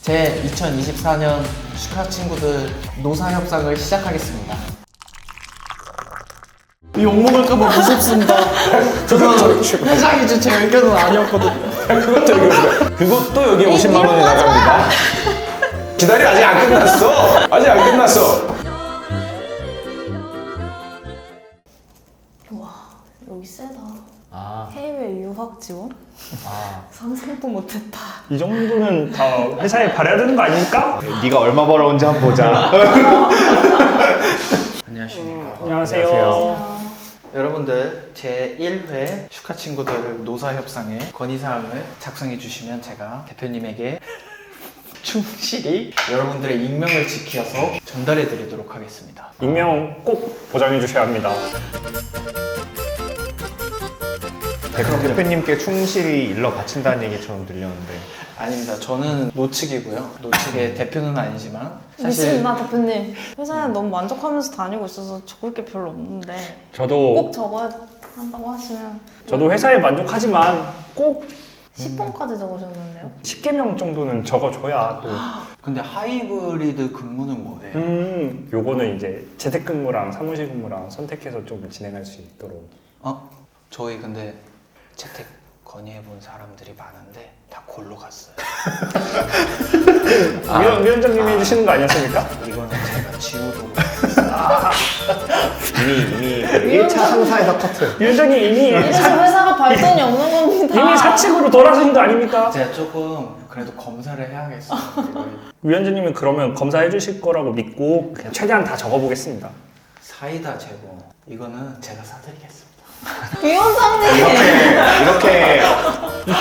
제 2024년 슈카 친구들 노사협상을 시작하겠습니다. 욕먹을까봐 무섭습니다. 그건 회장이 준 제 의견은 아니었거든요. 그것도 여기 50만 원이 나갑니다. 기다려, 아직 안 끝났어. 아직 안 끝났어. 와, 여기 세다. 아, 해외 유학 지원? 아. 상상도 못했다. 이 정도면 다 회사에 발해야 되는 거 아닙니까? 네가 얼마 벌어온지 한번 보자. 안녕하십니까. 안녕하세요. 여러분들 제 1회 슈카 친구들 노사협상에 건의사항을 작성해 주시면 제가 대표님에게 충실히 여러분들의 익명을 지켜서 전달해 드리도록 하겠습니다. 익명 꼭 보장해 주셔야 합니다. 대표님께 충실히 일러 바친다는 얘기처럼 들렸는데. 아닙니다. 저는 노측이고요. 노측의 대표는 아니지만 사실 미친나 대표님. 회사에 너무 만족하면서 다니고 있어서 적을 게 별로 없는데 저도 꼭 적어야 한다고 하시면 저도 회사에 만족하지만 꼭 10번까지 적으셨는데요? 10개명 정도는 적어줘야 또. 근데 하이브리드 근무는 뭐예요? 요거는 이제 재택근무랑 사무실 근무랑 선택해서 좀 진행할 수 있도록. 저희 근데 재택 건의해본 사람들이 많은데 다 골로 갔어요. 위원장님이 해주시는 거 아니었습니까? 이거는 제가 지우도록 이미 1차 상사에서 커트. 위원장님 이미 이래서 회사가 발전이 없는 겁니다. 이미 사측으로 돌아서신 거 아닙니까? 제가 조금 그래도 검사를 해야겠어요. 이걸 위원장님은 그러면 검사해 주실 거라고 믿고 그냥 최대한 다 적어보겠습니다. 사이다 제공 이거는 제가 사드리겠습니다. 위원장님! 이렇게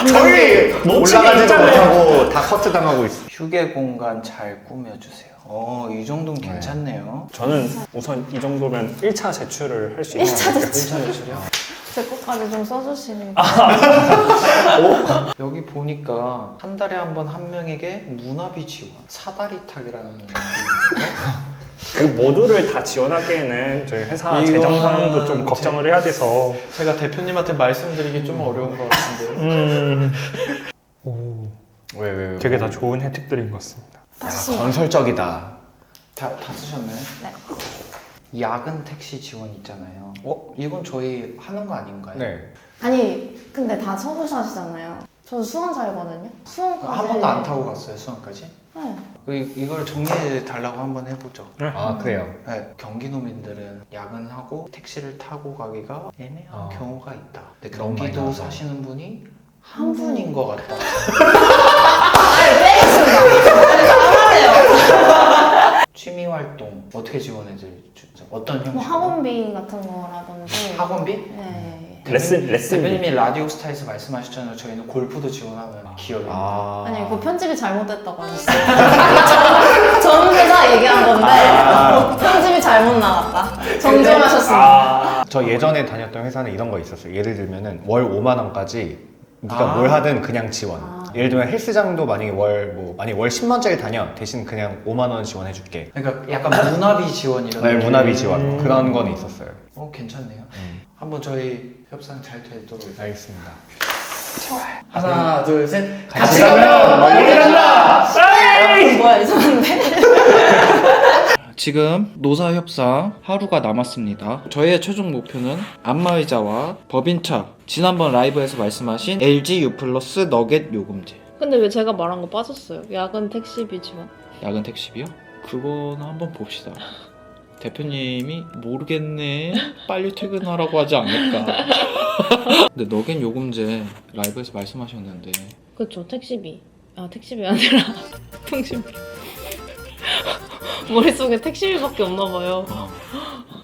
저희 놓치기 올라가지도 있잖아요. 못하고 다 커트 당하고 있어. 휴게 공간 잘 꾸며주세요. 이 정도는 괜찮네요. 저는 우선 이 정도면 1차 제출을 할 수 1차 있는 제출. 1차 제출이요? 제 것까지 좀 써주시는 여기 보니까 한 달에 한 번 한 명에게 문화비 지원, 사다리 타기라는 게 그 모두를 다 지원하기에는 저희 회사 이거는 재정 상황도 좀 걱정을 해야 돼서. 제가 대표님한테 말씀드리기 좀 어려운 것 같은데. 왜? 되게 다 좋은 혜택들인 것 같습니다. 건설적이다. 다 쓰셨나요? 네. 야근 택시 지원 있잖아요. 이건 저희 하는 거 아닌가요? 네. 아니 근데 다 서울사시잖아요. 저는 수원사이거든요. 수원까지 한 번도 안 타고 갔어요, 수원까지? 네. 이걸 정리해 달라고 한번 해보죠. 아, 그래요. 네, 경기도민들은 야근하고 택시를 타고 가기가 애매한 경우가 있다. 근데 너무 많이 경기도 나와서. 사시는 분이 한 분인 것 같다. 취미 활동 어떻게 지원해 드리죠? 어떤 형식? 뭐 학원비 같은 거라든지 학원비? 네. 레슨. 대표님이 라디오 스타에서 말씀하셨잖아요. 저희는 골프도 지원하는 기업입니다. 아니 그거 편집이 잘못됐다고 하셨어요. 전 회사 얘기한 건데 편집이 잘못 나왔다. 정정하셨습니다. 저 예전에 다녔던 회사는 이런 거 있었어요. 예를 들면은 월 5만 원까지 네가 뭘 하든 그냥 지원. 예를 들면 헬스장도 만약에 만약에 월 10만 원짜리 다녀 대신 그냥 5만 원 지원해 줄게. 그러니까 약간 문화비 지원 이런 네, 느낌. 문화비 지원 그런 건 있었어요. 괜찮네요. 한번 저희 협상 잘 되도록 알겠습니다. 하나 둘 셋 같이 가면 멀리 간다. 뭐야 이상한데? 지금 노사협상 하루가 남았습니다. 저희의 최종 목표는 안마의자와 법인차, 지난번 라이브에서 말씀하신 LG U 플러스 너겟 요금제, 근데 왜 제가 말한 거 빠졌어요? 야근 택시비 지원. 야근 택시비요? 그거는 한번 봅시다. 대표님이 모르겠네 빨리 퇴근하라고 하지 않을까. 근데 너겟 요금제 라이브에서 말씀하셨는데 그쵸 택시비. 택시비 아니라 통신비. 머릿속에 택시비밖에 없나 봐요.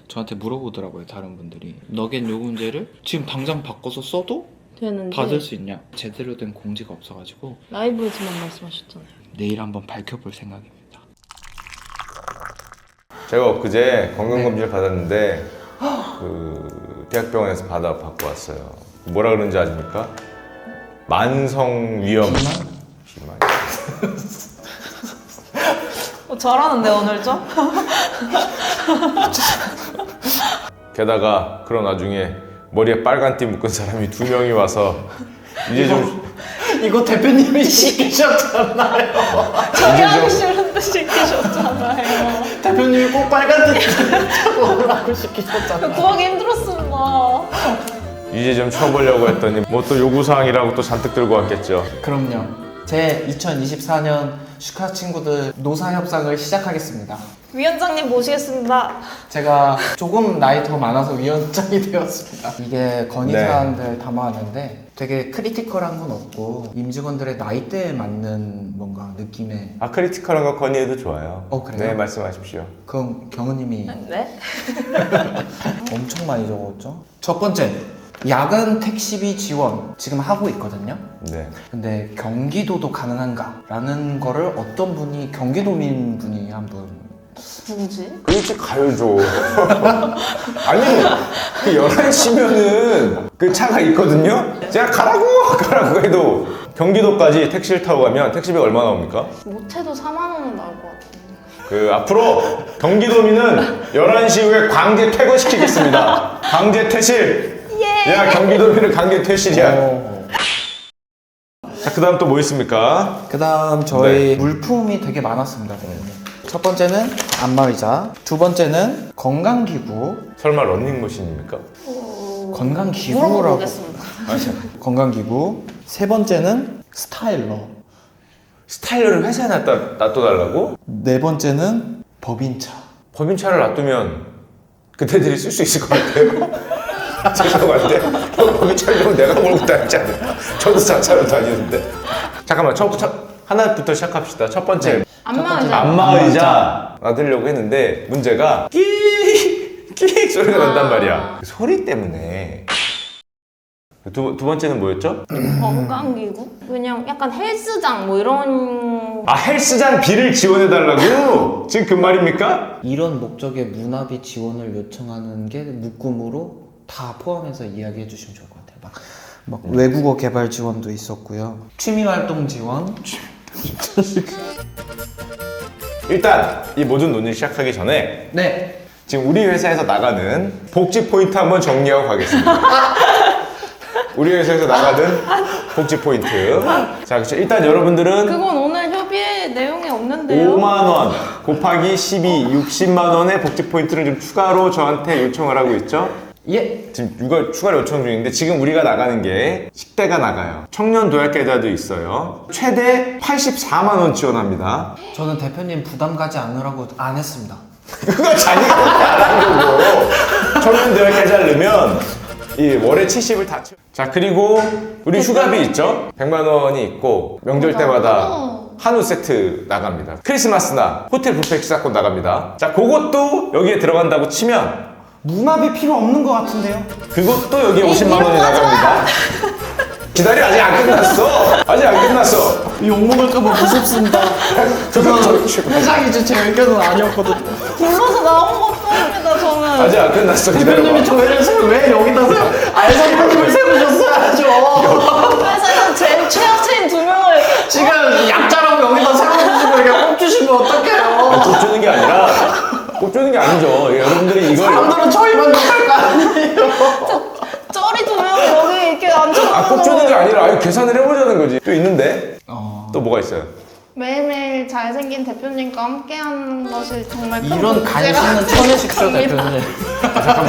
저한테 물어보더라고요. 다른 분들이 너겟 요금제를 지금 당장 바꿔서 써도 되는지 받을 수 있냐. 제대로 된 공지가 없어가지고 라이브에서만 말씀하셨잖아요. 내일 한번 밝혀볼 생각입니다. 제가 엊그제 건강검진을 받았는데 그 대학병원에서 받고 왔어요. 뭐라 그러는지 아십니까? 만성위염 비만. 잘하는데 오늘 좀? 게다가 그런 와중에 머리에 빨간 띠 묶은 사람이 2명이 와서 이제 좀 이거 대표님이 시키셨잖아요. 저희 하기 싫은데 시키셨잖아요. 대표님이 꼭 빨간 티 먹으라고 시키셨잖아요. 구하기 힘들었습니다. 이제 좀 쳐보려고 했더니 뭐 또 요구사항이라고 또 잔뜩 들고 왔겠죠. 그럼요. 제 2024년 슈카 친구들 노사협상을 시작하겠습니다. 위원장님 모시겠습니다. 제가 조금 나이 더 많아서 위원장이 되었습니다. 이게 건의사항들 담아왔는데 되게 크리티컬한 건 없고 임직원들의 나이대에 맞는 뭔가 느낌의 아 크리티컬한 거 건의해도 좋아요. 그래요? 네 말씀하십시오. 그럼 경은님이 네? 엄청 많이 적었죠? 첫 번째, 야간 택시비 지원 지금 하고 있거든요. 네. 근데 경기도도 가능한가? 라는 거를 어떤 분이 경기도민 분이 한분 누구지? 그렇지 가요죠. 아니 그 11시면은 그 차가 있거든요. 제가 가라고 해도 경기도까지 택시를 타고 가면 택시비 얼마 나옵니까? 못해도 4만 원은 나올 것 같은데. 그 앞으로 경기도민은 11시 이후에 강제 퇴거시키겠습니다. 강제 퇴실. 야 경기도민은 강제 퇴실이야. 자 그다음 또 뭐 있습니까? 그 다음 저희 물품이 되게 많았습니다. 대표님. 첫 번째는 안마의자, 두 번째는 건강기구, 설마 런닝머신입니까? 건강기구라고 물어보겠습니다. 건강기구, 세 번째는 스타일러, 스타일러를 회사에 놔둬달라고? 네 번째는 법인차. 법인차를 놔두면 그대들이 쓸 수 있을 것 같아요. 죄송한데 법인차를 좀 내가 몰고 다니지 않을까? 저도 자차로 다니는데. 잠깐만 하나부터 시작합시다. 첫 번째 안마의자. 안마의자 놔두려고 했는데 문제가 끼익 소리가 난단 말이야. 그 소리 때문에. 두 번째는 뭐였죠? 건강기구? 그냥 약간 헬스장 뭐 이런. 아 헬스장 비를 지원해달라고? 지금 그 말입니까? 이런 목적의 문화비 지원을 요청하는 게 묶음으로 다 포함해서 이야기해 주시면 좋을 것 같아요. 막 외국어 개발 지원도 있었고요. 취미활동 지원. 일단 이 모든 논의를 시작하기 전에 네. 지금 우리 회사에서 나가는 복지 포인트 한번 정리하고 가겠습니다. 우리 회사에서 나가는 복지 포인트. 자, 그렇죠. 일단 여러분들은 그건 오늘 협의에 내용에 없는데요. 5만 원 곱하기 12, 60만 원의 복지 포인트를 좀 추가로 저한테 요청을 하고 있죠. 예. 지금 이걸 추가로 요청 중인데 지금 우리가 나가는 게 식대가 나가요. 청년 도약계좌도 있어요. 최대 84만 원 지원합니다. 저는 대표님 부담 가지 않으라고 안 했습니다. 그거 자기가 안한 거고 청년 도약계좌를 넣으면 이 월에 70을 다 채워. 자 그리고 우리 휴가비 있죠? 100만 원이 있고 명절 때마다 한우 세트 나갑니다. 크리스마스나 호텔 뷔페 식사권 나갑니다. 자 그것도 여기에 들어간다고 치면 문화비 필요 없는 것 같은데요? 그것도 여기에 50만 이런 원이 거 하지 마! 나갑니다. 기다려 아직 안 끝났어. 아직 안 끝났어. 욕먹을까봐 무섭습니다. 회장이지 제 의견은 아니었거든요. 불러서 나온 것뿐입니다. 저는. 아직 안 끝났어. 대표님이 기다려봐. 저희를 왜 여기다 알선배님을 세우셨어야죠. 회사에서 제일 최악체인 2명을. 지금 약자라고 여기다 세워주시고 이렇게 꼽주시면 어떡해요. 꼽주는 게 아니라 꼽주는 게 아니죠. 여러분들이 이걸 사람들은 저희만 욕할 거 아니에요. 쩌리 2명을 여기 이렇게 앉혀놓고. 꼽주는 게 아니라 아예 계산을 해보자는 거지. 또 있는데 또 뭐가 있어요? 매일매일 잘생긴 대표님과 함께하는 것이 정말 큰 이런 간신은 쳐내십시오 대표님. 잠깐만.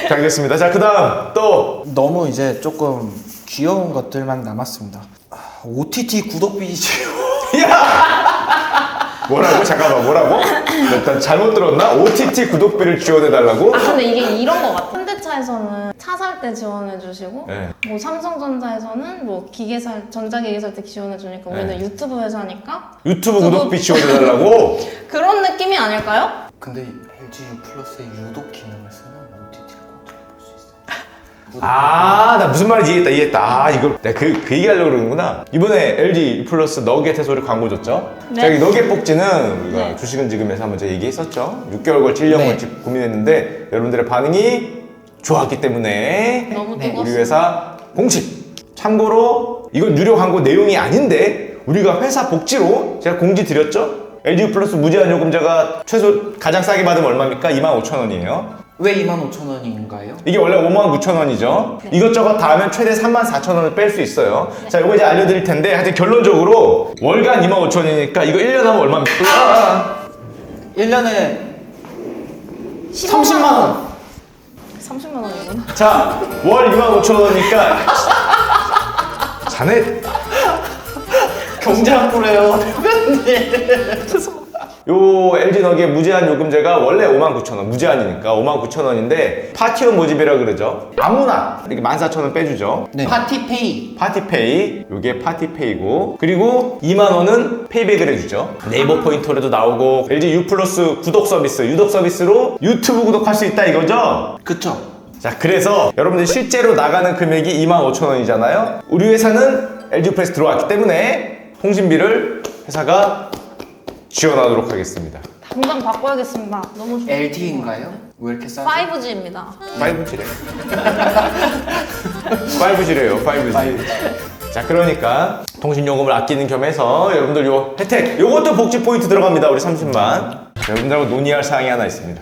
자, 알겠습니다. 자, 그 다음 또 너무 이제 조금 귀여운 것들만 남았습니다. OTT 구독비 지원. 뭐라고? 잠깐만 뭐라고? 일단 잘못 들었나? OTT 구독비를 지원해달라고? 아 근데 이게 이런 거 같아. 현대차에서는 차 살 때 지원해주시고 네. 뭐 삼성전자에서는 뭐 전자기기 살 때 지원해주니까 우리는 네. 유튜브 회사니까 유튜브 구독비 지원해달라고? 그런 느낌이 아닐까요? 근데 LG U 플러스의 유독 기능을 쓰면 OTT를 컨트롤 볼수 있어요. 아, 나 무슨 말인지 이해했다. 아, 이거 내가 그 얘기 하려고 그러는구나. 이번에 LG 플러스 너겟 해소를 광고 줬죠? 네. 자, 이 너겟 복지는 우리가 네. 주식은 지금에서 한번 제가 얘기했었죠? 6개월 걸 1년 네. 걸치 고민했는데 여러분들의 반응이 좋았기 때문에 너무 네. 뜨거웠어. 우리 회사 공식! 참고로 이건 유료 광고 내용이 아닌데 우리가 회사 복지로 제가 공지 드렸죠? LG 플러스 무제한 요금제가 최소 가장 싸게 받으면 얼마입니까? 25,000원이에요. 왜 25,000원인가요? 이게 원래 59,000원이죠. 이것저것 다 하면 최대 34,000원을 뺄 수 있어요. 자, 이거 이제 알려드릴 텐데 하여튼 결론적으로 월간 25,000원이니까 이거 1년 하면 얼마입니까? 1년에 30만 원. 30만 원이구나. 자, 월 25,000원이니까 자네 경제학부래요. 요 LG 너기의 무제한 요금제가 원래 59,000원, 무제한이니까 59,000원인데 파티원 모집이라 그러죠. 아무나 이렇게 14,000원 빼주죠. 네. 파티페이. 파티페이, 요게 파티페이고, 그리고 2만원은 페이백을 해주죠. 네이버 포인트로도 나오고, LG U 플러스 구독 서비스, 유독 서비스로 유튜브 구독할 수 있다 이거죠? 그쵸. 자, 그래서 여러분들 실제로 나가는 금액이 25,000원이잖아요. 우리 회사는 LG 플러스 들어왔기 때문에 통신비를 회사가 지원하도록 하겠습니다. 당장 바꿔야겠습니다. 너무 좋아. LTE인가요? 왜 이렇게 싸죠? 5G입니다. 5G래. 5G래요, 5G. 자, 그러니까 통신요금을 아끼는 겸해서 여러분들 요 혜택, 요것도 복지 포인트 들어갑니다. 우리 30만. 자, 여러분들하고 논의할 사항이 하나 있습니다.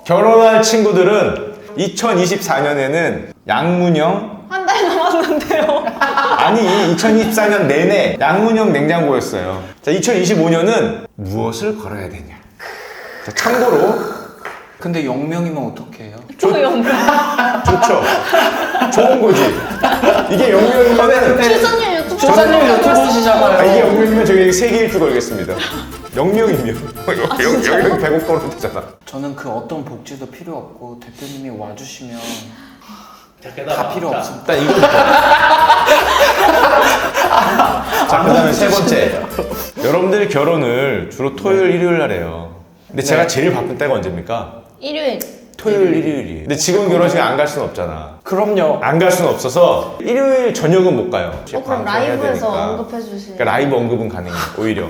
결혼할 친구들은 2024년에는 양문형 한 달 남았는데요. 아니 2024년 내내 양문형 냉장고였어요. 자, 2025년은 무엇을 걸어야 되냐. 자, 참고로 근데 0명이면 어떡해요? 조용. 좋죠. 좋은 거지. 이게 0명이면은 출산율 유튜브 출산율 유튜버시잖아요. 이게 0명이면 저희 세계 일주 걸겠습니다. 0명이면 여기 100억 벌어도 되잖아. 저는 그 어떤 복지도 필요 없고 대표님이 와주시면 다 필요 없습니다. 일단 이거부터. 자, 그 다음에 세 번째. 여러분들 결혼을 주로 토요일, 일요일 날 해요. 근데 제가 제일 바쁜 때가 언제입니까? 일요일. 토요일, 일요일이. 근데 직원 결혼식 안 갈 수는 없잖아. 그럼요. 안 갈 수는 없어서 일요일 저녁은 못 가요. 그럼 방송해야 라이브에서 되니까. 언급해 주실. 그러니까 라이브 언급은 가능해요, 오히려.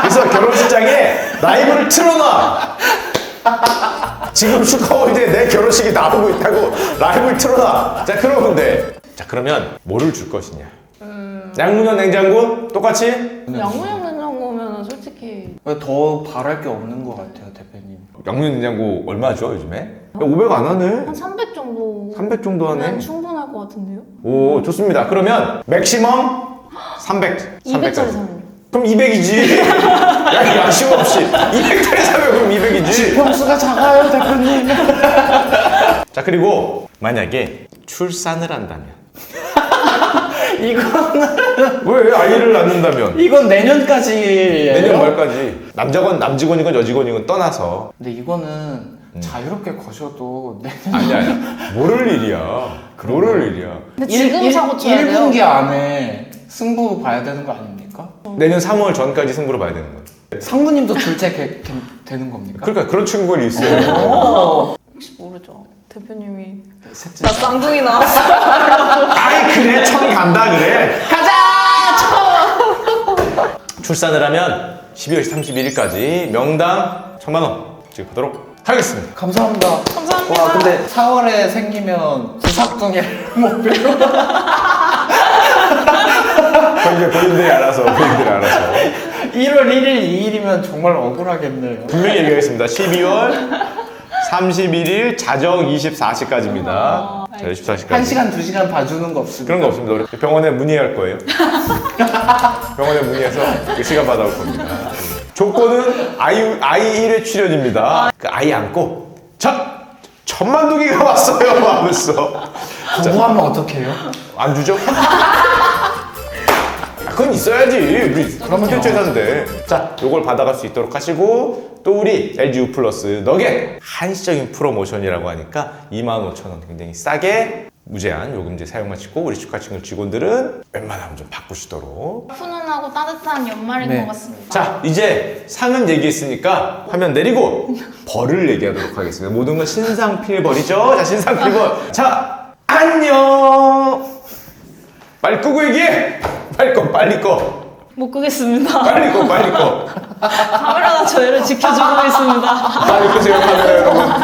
그래서 결혼식장에 라이브를 틀어놔! 지금 슈퍼월드에 내 결혼식이 나오고 있다고 라이브를 틀어놔! 자, 그러면 돼. 자, 그러면 뭐를 줄 것이냐? 양문형 냉장고? 똑같이? 양문형 냉장고면 솔직히 더 바랄 게 없는 것 같아요, 대표님. 양문형 냉장고 얼마죠, 요즘에? 500 안 하네? 한 300 정도. 300 정도 하네? 면 충분할 것 같은데요? 오, 좋습니다. 그러면 맥시멈 300. 200짜리 300까지. 사면. 그럼 200이지. 야, 양심 없이. 200짜리 사면 그럼 200이지. 평수가 작아요, 대표님. 자, 그리고 만약에 출산을 한다면. 이거는 왜 아이를 낳는다면? 이건 내년까지. 내년 말까지. 남직원이건 여직원이건 떠나서. 근데 이거는 자유롭게 거셔도 내년 아니야. 모를 일이야. 모를 일이야. 근데 지금 사고 쳐야 돼요. 1분기 안에 승부 봐야 되는 거 아닙니까? 내년 3월 전까지 승부를 봐야 되는 거야. 상무님도 둘째 되는 겁니까? 그러니까 그런 친구들이 있어요. 혹시 모르죠. 대표님이 셋째. 나 쌍둥이 나왔어. 아이, 그래. 천 간다, 그래. 가자. 출산을 하면 12월 31일까지 명당 1,000만 원 지급하도록 하겠습니다. 감사합니다. 감사합니다. 와, 근데 4월에 생기면 구삭둥이를 목표로. 본인들이 알아서. 1월 1일, 2일이면 정말 억울하겠네요. 분명히 얘기하겠습니다. 12월 31일 자정 24시까지입니다. 자, 24시까지. 1시간, 2시간 봐주는 거 없습니다. 그런 거 없습니다. 우리 병원에 문의할 거예요. 병원에 문의해서 그 시간 받아올 겁니다. 조건은 아이 1회 출연입니다. 그 아이 안고 자, 1,000만 두기가 왔어요 하면서 거부하면 어떡해요? 안 주죠? 그건 있어야지. 우리 그러면 현재사인데. 자, 요걸 받아갈 수 있도록 하시고 또 우리 LG U 플러스 너겟 한시적인 프로모션이라고 하니까 25,000원 굉장히 싸게 무제한 요금제 사용하시고 우리 축하친구 직원들은 웬만하면 좀 바꾸시도록. 훈훈하고 따뜻한 연말인 네. 것 같습니다. 자, 이제 상은 얘기했으니까 화면 내리고 벌을 얘기하도록 하겠습니다. 모든 건 신상필벌이죠. 자, 신상필벌. 자, 안녕. 빨리 끄고 얘기해. 빨리 꺼. 못 끄겠습니다. 빨리 꺼. 카메라가 저희를 지켜주고 있습니다. 빨리 끄세요, 카메라 여러분.